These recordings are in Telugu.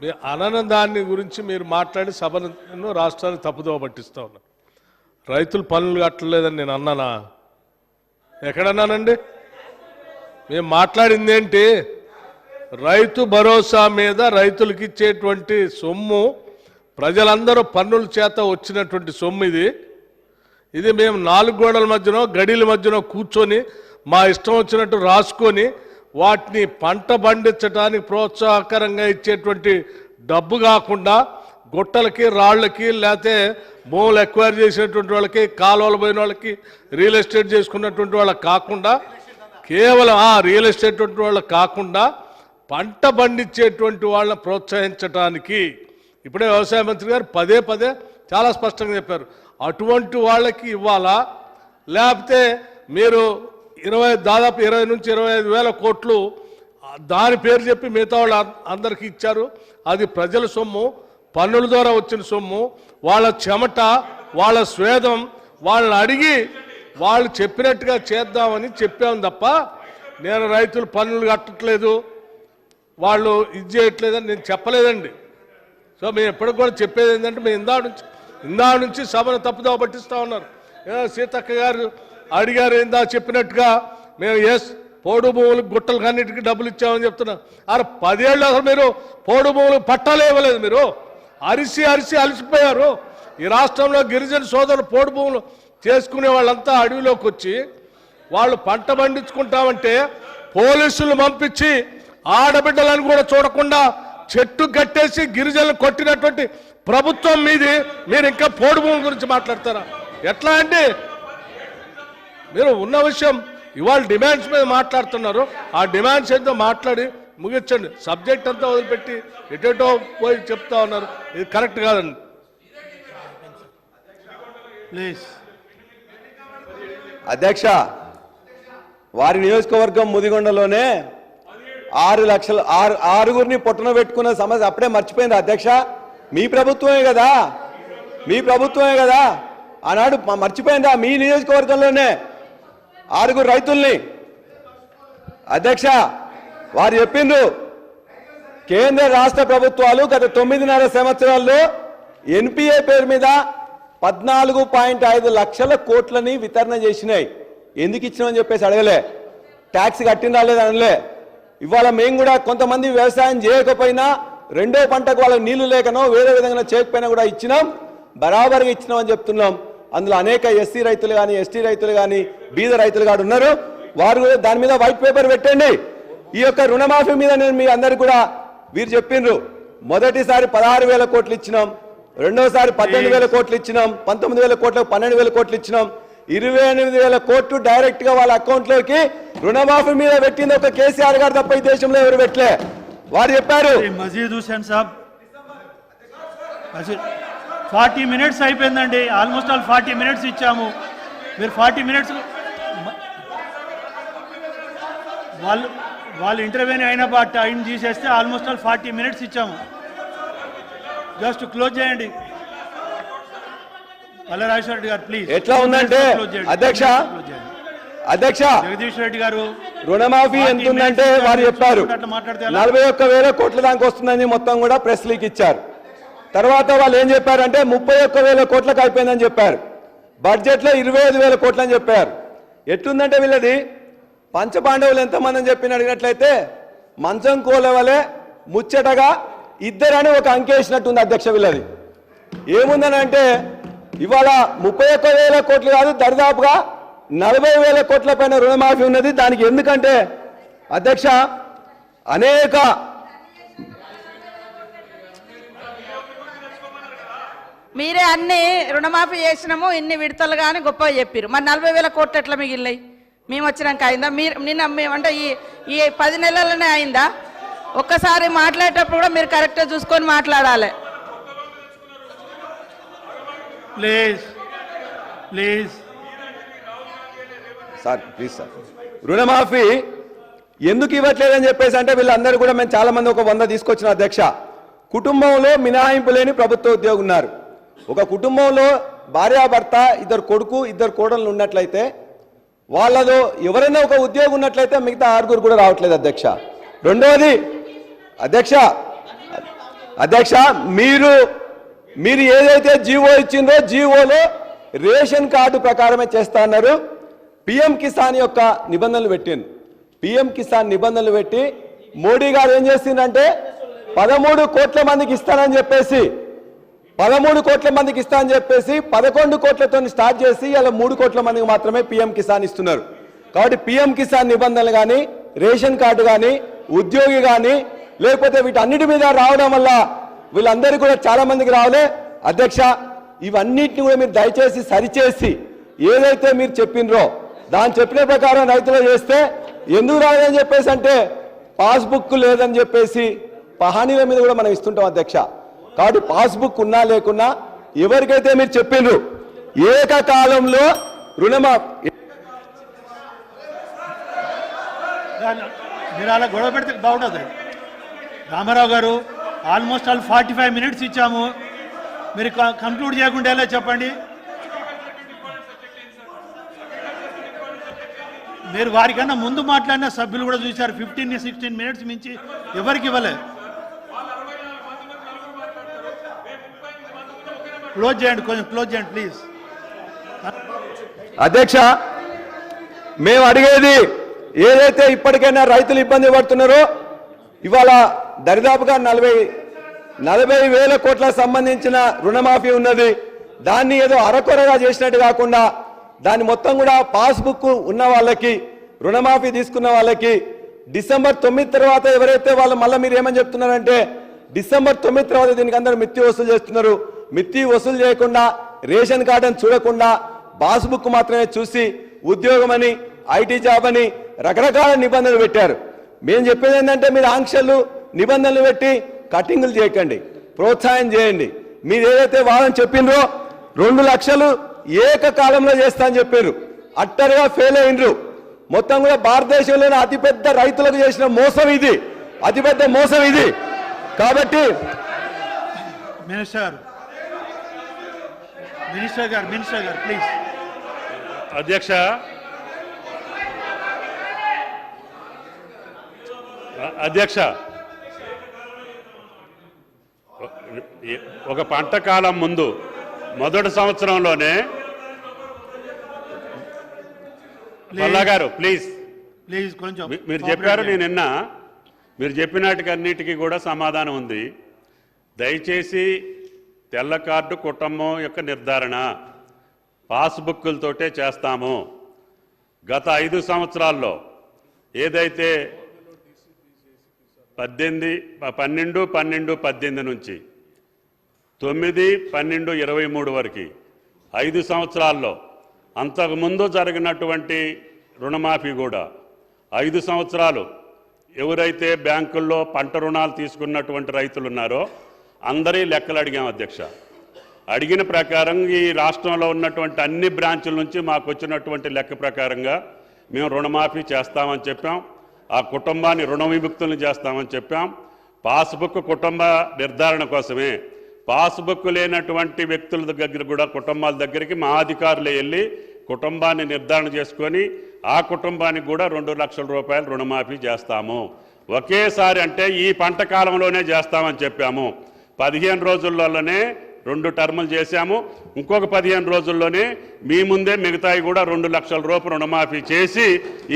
మీ దాన్ని గురించి మీరు మాట్లాడి సభను రాష్ట్రాన్ని తప్పుదోవ పట్టిస్తా ఉన్నారు. రైతులు పనులు కట్టలేదని నేను అన్నానా? ఎక్కడన్నానండి? మేము మాట్లాడింది ఏంటి? రైతు భరోసా మీద రైతులకు ఇచ్చేటువంటి సొమ్ము ప్రజలందరూ పన్నుల చేత వచ్చినటువంటి సొమ్ము ఇది మేము నాలుగు గోడల మధ్యనో గడిల మధ్యనో కూర్చొని మా ఇష్టం వచ్చినట్టు రాసుకొని వాటిని పంట పండించడానికి ప్రోత్సాహకరంగా ఇచ్చేటువంటి డబ్బు కాకుండా గుట్టలకి రాళ్ళకి లేకపోతే భూములు ఎక్వైర్ చేసేటువంటి వాళ్ళకి కాలువలు పోయిన వాళ్ళకి రియల్ ఎస్టేట్ చేసుకున్నటువంటి వాళ్ళకి కాకుండా కేవలం రియల్ ఎస్టేట్ వాళ్ళకి కాకుండా పంట పండించేటువంటి వాళ్ళని ప్రోత్సహించడానికి ఇప్పుడే వ్యవసాయ మంత్రి గారు పదే పదే చాలా స్పష్టంగా చెప్పారు. అటువంటి వాళ్ళకి ఇవ్వాలా, లేకపోతే మీరు దాదాపు 20 నుంచి 25,000 కోట్లు దాని పేరు చెప్పి మిగతా వాళ్ళు అందరికీ ఇచ్చారు. అది ప్రజల సొమ్ము, పన్నుల ద్వారా వచ్చిన సొమ్ము, వాళ్ళ చెమట, వాళ్ళ స్వేదం, వాళ్ళని అడిగి వాళ్ళు చెప్పినట్టుగా చేద్దామని చెప్పాము తప్ప నేను రైతులు పన్నులు కట్టట్లేదు, వాళ్ళు ఇది చేయట్లేదని నేను చెప్పలేదండి. సో మేము ఎప్పటికి కూడా చెప్పేది ఏంటంటే మేము ఇందా నుంచి సభను తప్పుదోవ పట్టిస్తూ ఉన్నారు. సీతక్క గారు అడిగారు ఇందా చెప్పినట్టుగా మేము పోడు భూములకు గుట్టలకు అన్నిటికీ డబ్బులు ఇచ్చామని చెప్తున్నాం. 10 ఏళ్ళు అసలు మీరు పోడు భూములకు పట్టాలు ఇవ్వలేదు. మీరు అరిసి అలసిపోయారు. ఈ రాష్ట్రంలో గిరిజన సోదరులు పోడు భూములు చేసుకునే వాళ్ళంతా అడవిలోకి వచ్చి వాళ్ళు పంట పండించుకుంటామంటే పోలీసులు పంపించి ఆడబిడ్డలను కూడా చూడకుండా చెట్టు కట్టేసి గిరిజనులు కొట్టినటువంటి ప్రభుత్వం మీది. మీరు ఇంకా పోడు భూముల గురించి మాట్లాడతారా? ఎట్లా అంటే మీరు ఉన్న విషయం ఇవాళ డిమాండ్స్ మీద మాట్లాడుతున్నారు. ఆ డిమాండ్స్ ఏంటో మాట్లాడి ముగించండి. సబ్జెక్ట్ అంతా వదిలిపెట్టి ఎటో పోయి చెప్తా ఉన్నారు. ఇది కరెక్ట్ కాదండి. ప్లీజ్ అధ్యక్ష, వారి నియోజకవర్గం ముదిగొండలోనే 6 లక్షల ఆరుగురిని పొట్టన పెట్టుకున్న సమస్య అప్పుడే మర్చిపోయింది అధ్యక్ష. మీ ప్రభుత్వమే కదా ఆనాడు మర్చిపోయిందా? మీ నియోజకవర్గంలోనే 6 రైతుల్ని అధ్యక్ష వారు చెప్పిండ్రు కేంద్ర రాష్ట్ర ప్రభుత్వాలు గత 9.5 సంవత్సరాల్లో ఎన్పిఏ పేరు మీద 14.5 లక్షల కోట్లని వితరణ చేసినాయి. ఎందుకు ఇచ్చినామని చెప్పేసి అడగలే, ట్యాక్స్ కట్టిన రాలేదు అనలే. ఇవాళ మేము కూడా కొంతమంది వ్యవసాయం చేయకపోయినా రెండో పంటకు వాళ్ళకి నీళ్లు లేకనో వేరే విధంగా చేయకపోయినా కూడా ఇచ్చినాం, బరాబర్గా ఇచ్చినాం అని చెప్తున్నాం. అందులో అనేక ఎస్సీ రైతులు కానీ ఎస్టీ రైతులు కానీ బీద రైతులు కానీ ఉన్నారు. వారు కూడా దాని మీద వైట్ పేపర్ పెట్టండి. ఈ యొక్క రుణమాఫీ మీద నేను మీ అందరికి కూడా వీరు చెప్పిండ్రు. మొదటిసారి 16,000 కోట్లు ఇచ్చినాం, రెండోసారి 18,000 కోట్లు ఇచ్చినాం, 19,000 కోట్లకు 12,000 కోట్లు ఇచ్చినాం, 28,000 కోట్లు డైరెక్ట్ గా వాళ్ళ అకౌంట్ లోకి రుణమాఫీ మీద పెట్టింది ఒక కేసీఆర్ గారు తప్ప ఈ దేశంలో ఎవరు పెట్టలే. వారు చెప్పారు. మజీద్ హుసేన్ సాబ్ 40 మినిట్స్ అయిపోయిందండి. ఆల్మోస్ట్ 40 మినిట్స్ ఇచ్చాము. మీరు 40 మినిట్స్ వాళ్ళు ఇంటర్వ్యూని అయిన టైం తీసేస్తే ఆల్మోస్ట్ 40 మినిట్స్ ఇచ్చాము. జస్ట్ క్లోజ్ చేయండి. రాజేశ్వర రెడ్డి గారు ప్లీజ్. ఎట్లా ఉందంటే అధ్యక్ష జగదీష్ రెడ్డి గారు రుణమాఫీ ఎంత ఉందంటే వారు చెప్పారు 41,000 కోట్ల దాకా వస్తుందని మొత్తం కూడా ప్రెస్ లీక్ ఇచ్చారు. తర్వాత వాళ్ళు ఏం చెప్పారంటే 31,000 కోట్లకు అయిపోయిందని చెప్పారు. బడ్జెట్ లో 25,000 కోట్లు అని చెప్పారు. ఎట్లుందంటే వీళ్ళది పంచపాండవులు ఎంతమంది అని చెప్పి అడిగినట్లయితే మంచం కోలవలే ముచ్చటగా ఇద్దరని ఒక అంకేసినట్టుంది అధ్యక్ష. వీళ్ళది ఏముందని అంటే ఇవాళ 31,000 కోట్లు కాదు, దరిదాపుగా 40,000 కోట్ల పైన రుణమాఫీ ఉన్నది. దానికి ఎందుకంటే అధ్యక్ష అనేక మీరే అన్ని రుణమాఫీ చేసినాము ఇన్ని విడతలు కానీ గొప్పగా చెప్పారు. మరి 40,000 కోట్లు ఎట్లా మిగిలినాయి? మేము వచ్చినాక అయిందా? మీరు నిన్న అంటే ఈ 10 నెలలనే అయిందా? ఒక్కసారి మాట్లాడేటప్పుడు కూడా మీరు కరెక్ట్గా చూసుకొని మాట్లాడాలి. Please sir please sir. రుణమాఫీ ఎందుకు ఇవ్వట్లేదని చెప్పేసి అంటే వీళ్ళందరూ కూడా మేము చాలా మంది ఒక 100 తీసుకొచ్చిన అధ్యక్ష. కుటుంబంలో మినహాయింపు లేని ప్రభుత్వ ఉద్యోగం ఉన్నారు. ఒక కుటుంబంలో భార్యాభర్త, 2 కొడుకు 2 కోడళ్ళు ఉన్నట్లయితే వాళ్ళలో ఎవరైనా ఒక ఉద్యోగం ఉన్నట్లయితే మిగతా 6 కూడా రావట్లేదు అధ్యక్ష. రెండోది అధ్యక్ష అధ్యక్ష మీరు ఏదైతే జీవో ఇచ్చిందో జీవోలో రేషన్ కార్డు ప్రకారమే చేస్తా అన్నారు. పిఎం కిసాన్ యొక్క నిబంధనలు పెట్టింది. పిఎం కిసాన్ నిబంధనలు పెట్టి మోడీ గారు ఏం చేసిందంటే 13 కోట్ల మందికి ఇస్తానని చెప్పేసి 13 కోట్ల మందికి ఇస్తానని చెప్పేసి 11 కోట్లతో స్టార్ట్ చేసి ఇలా 3 కోట్ల మందికి మాత్రమే పిఎం కిసాన్ ఇస్తున్నారు. కాబట్టి పిఎం కిసాన్ నిబంధనలు కానీ రేషన్ కార్డు కానీ ఉద్యోగి కానీ లేకపోతే వీటన్నిటి మీద రావడం వల్ల వీళ్ళందరికీ కూడా చాలా మందికి రావలే. అధ్యక్ష ఇవన్నిటిని కూడా మీరు దయచేసి సరిచేసి ఏదైతే మీరు చెప్పినరో దాని చెప్పిన ప్రకారం రైతులు చేస్తే ఎందుకు రాదని చెప్పేసి అంటే పాస్బుక్ లేదని చెప్పేసి హామీల మీద కూడా మనం ఇస్తుంటాం అధ్యక్ష. కాబట్టి పాస్బుక్ ఉన్నా లేకున్నా ఎవరికైతే మీరు చెప్పిండ్రు ఏకకాలంలో రుణమాఫీ మీరు అలా గొడవ పెడితే బాగుంటుంది. రామారావు గారు ఆల్మోస్ట్ 45 మినిట్స్ ఇచ్చాము. మీరు కంక్లూడ్ చేయకుండా ఎలా చెప్పండి. మీరు వారికన్నా ముందు మాట్లాడిన సభ్యులు కూడా చూశారు. 15-16 మినిట్స్ మించి ఎవరికి ఇవ్వలేదు. క్లోజ్ చేయండి, కొంచెం క్లోజ్ చేయండి ప్లీజ్. అధ్యక్ష మేము అడిగేది ఏదైతే ఇప్పటికైనా రైతులు ఇబ్బంది పడుతున్నారో ఇవాళ దరిదాపుగా 40,000 కోట్ల సంబంధించిన రుణమాఫీ ఉన్నది. దాన్ని ఏదో అరకొరగా చేసినట్టు కాకుండా దాన్ని మొత్తం కూడా పాస్బుక్ ఉన్న వాళ్ళకి రుణమాఫీ తీసుకున్న వాళ్ళకి డిసెంబర్ 9 తర్వాత ఎవరైతే వాళ్ళు మళ్ళీ మీరు ఏమని చెప్తున్నారంటే డిసెంబర్ 9 తర్వాత దీనికి అందరూ మిత్తి వసూలు చేస్తున్నారు. మిత్తి వసూలు చేయకుండా రేషన్ కార్డు అని చూడకుండా పాస్బుక్ మాత్రమే చూసి ఉద్యోగం అని ఐటీ జాబ్ అని రకరకాల నిబంధనలు పెట్టారు. మేము చెప్పేది ఏంటంటే మీరు ఆంక్షలు నిబంధనలు పెట్టి కటింగులు చేయకండి, ప్రోత్సాహం చేయండి. మీరు ఏదైతే వాదన చెప్పినరో 2 లక్షలు ఏకకాలంలో చేస్తా అని చెప్పారు. అట్టరుగా ఫెయిల్ అయినరు. మొత్తం కూడా భారతదేశంలోనే అతిపెద్ద రైతులకు చేసిన మోసం ఇది, అతిపెద్ద మోసం ఇది. కాబట్టి మినిస్టర్ గారు ప్లీజ్. అధ్యక్ష ఒక పంట కాలం ముందు మొదటి సంవత్సరంలోనే పల్లా గారు ప్లీజ్ కొంచెం మీరు చెప్పారు. నేను నిన్న మీరు చెప్పినట్టుగా అన్నిటికీ కూడా సమాధానం ఉంది. దయచేసి తెల్ల కార్డు కుటుంబం యొక్క నిర్ధారణ పాస్బుక్లతోటే చేస్తాము. గత 5 సంవత్సరాల్లో ఏదైతే 12-12-18 నుంచి 9-12-23 వరకు 5 సంవత్సరాల్లో అంతకుముందు జరిగినటువంటి రుణమాఫీ కూడా 5 సంవత్సరాలు ఎవరైతే బ్యాంకుల్లో పంట రుణాలు తీసుకున్నటువంటి రైతులు ఉన్నారో అందరి లెక్కలు అడిగాం అధ్యక్ష. అడిగిన ప్రకారం ఈ రాష్ట్రంలో ఉన్నటువంటి అన్ని బ్రాంచుల నుంచి మాకు వచ్చినటువంటి లెక్క ప్రకారంగా మేము రుణమాఫీ చేస్తామని చెప్పాం. ఆ కుటుంబాన్ని రుణ విముక్తులను చేస్తామని చెప్పాం. పాస్బుక్ కుటుంబ నిర్ధారణ కోసమే పాస్బుక్ లేనటువంటి వ్యక్తుల దగ్గర కూడా కుటుంబాల దగ్గరికి మా అధికారులు వెళ్ళి కుటుంబాన్ని నిర్ధారణ చేసుకొని ఆ కుటుంబానికి కూడా 2 లక్షల రూపాయలు రుణమాఫీ చేస్తాము. ఒకేసారి అంటే ఈ పంట కాలంలోనే చేస్తామని చెప్పాము. 15 రోజుల్లోనే 2 టర్ములు చేశాము. ఇంకొక 15 రోజుల్లోనే మీ ముందే మిగతాయి కూడా 2 లక్షల రూపాయలు రుణమాఫీ చేసి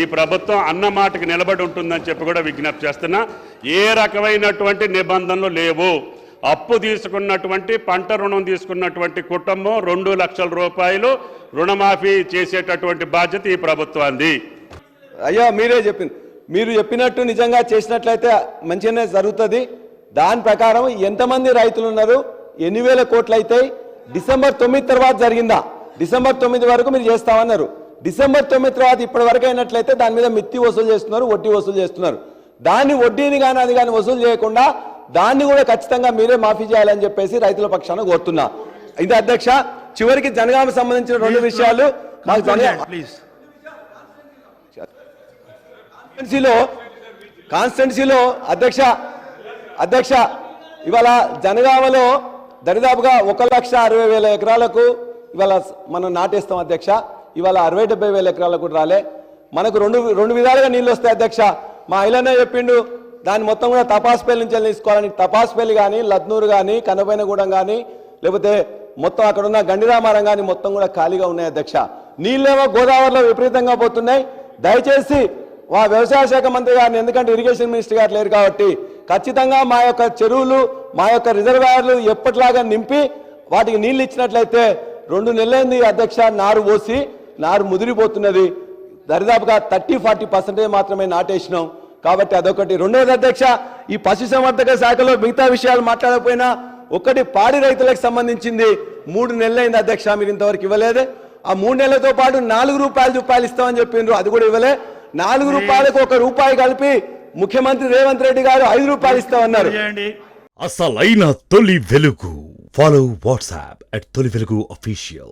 ఈ ప్రభుత్వం అన్న మాటకి నిలబడి ఉంటుందని చెప్పి కూడా విజ్ఞప్తి చేస్తున్నా. ఏ రకమైనటువంటి నిబంధనలు లేవు. అప్పు తీసుకున్నటువంటి పంట రుణం తీసుకున్నటువంటి కుటుంబం 2 లక్షల రూపాయలు రుణమాఫీ చేసేటటువంటి బాధ్యత ఈ ప్రభుత్వాన్ని. అయ్యా మీరే చెప్పింది, మీరు చెప్పినట్టు నిజంగా చేసినట్లయితే మంచిగానే జరుగుతుంది. దాని ప్రకారం ఎంతమంది రైతులు ఉన్నారు, ఎన్ని వేల కోట్లు అవుతాయి, డిసెంబర్ 9 తర్వాత జరిగిందా? డిసెంబర్ 9 వరకు మీరు చేస్తామన్నారు. డిసెంబర్ 9 తర్వాత ఇప్పటి వరకు అయినట్లయితే దాని మీద మిత్తి వసూలు చేస్తున్నారు, వడ్డీ వసూలు చేస్తున్నారు. దాన్ని వడ్డీని కానీ అది కానీ వసూలు చేయకుండా దాన్ని కూడా ఖచ్చితంగా మీరే మాఫీ చేయాలని చెప్పేసి రైతుల పక్షాన కోరుతున్నా. ఇది అధ్యక్ష. చివరికి జనగామకు సంబంధించిన 2 విషయాలు మాకు కాన్స్టిట్యున్సీలో అధ్యక్ష ఇవాళ జనగామలో దరిదాపుగా 1,60,000 ఎకరాలకు ఇవాళ మనం నాటేస్తాం అధ్యక్ష. ఇవాళ 60-70 వేల ఎకరాలకు కూడా రాలే. మనకు రెండు విధాలుగా నీళ్ళు వస్తాయి అధ్యక్ష. మా ఐలన్న చెప్పిండు దాన్ని మొత్తం కూడా తపాస్పల్లి నుంచి తీసుకోవాలని తపాస్పల్లి కానీ లద్నూరు కానీ కనపైనగూడెం కానీ లేకపోతే మొత్తం అక్కడ ఉన్న గండిరామారం కానీ మొత్తం కూడా ఖాళీగా ఉన్నాయి అధ్యక్ష. నీళ్ళేమో గోదావరిలో విపరీతంగా పోతున్నాయి. దయచేసి వ్యవసాయ శాఖ మంత్రి గారిని, ఎందుకంటే ఇరిగేషన్ మినిస్టర్ గారు లేరు కాబట్టి, ఖచ్చితంగా మా యొక్క చెరువులు మా యొక్క రిజర్వాయర్లు ఎప్పటిలాగా నింపి వాటికి నీళ్లు ఇచ్చినట్లయితే 2 నెలలైంది అధ్యక్ష నారు పోసి నారు ముదిరిపోతున్నది. దరిదాపుగా 30-40% మాత్రమే నాటేసినాం. కాబట్టి అదొకటి. రెండోది అధ్యక్ష, ఈ పశుసంవర్ధక శాఖలో మిగతా విషయాలు మాట్లాడకపోయినా ఒకటి పాడి రైతులకు సంబంధించింది 3 నెలలైంది అధ్యక్ష, మీరు ఇంతవరకు ఇవ్వలేదే. ఆ 3 నెలలతో పాటు 4 రూపాయలు ఇస్తామని చెప్పిండ్రు, అది కూడా ఇవ్వలే. 4 రూపాయలకు 1 రూపాయి కలిపి ముఖ్యమంత్రి రేవంత్ రెడ్డి గారు 5 రూపాయలు ఇస్తామన్నారు. అసలైన తొలి వెలుగు. ఫాలో వాట్సాప్ @తొలి వెలుగు అఫీషియల్.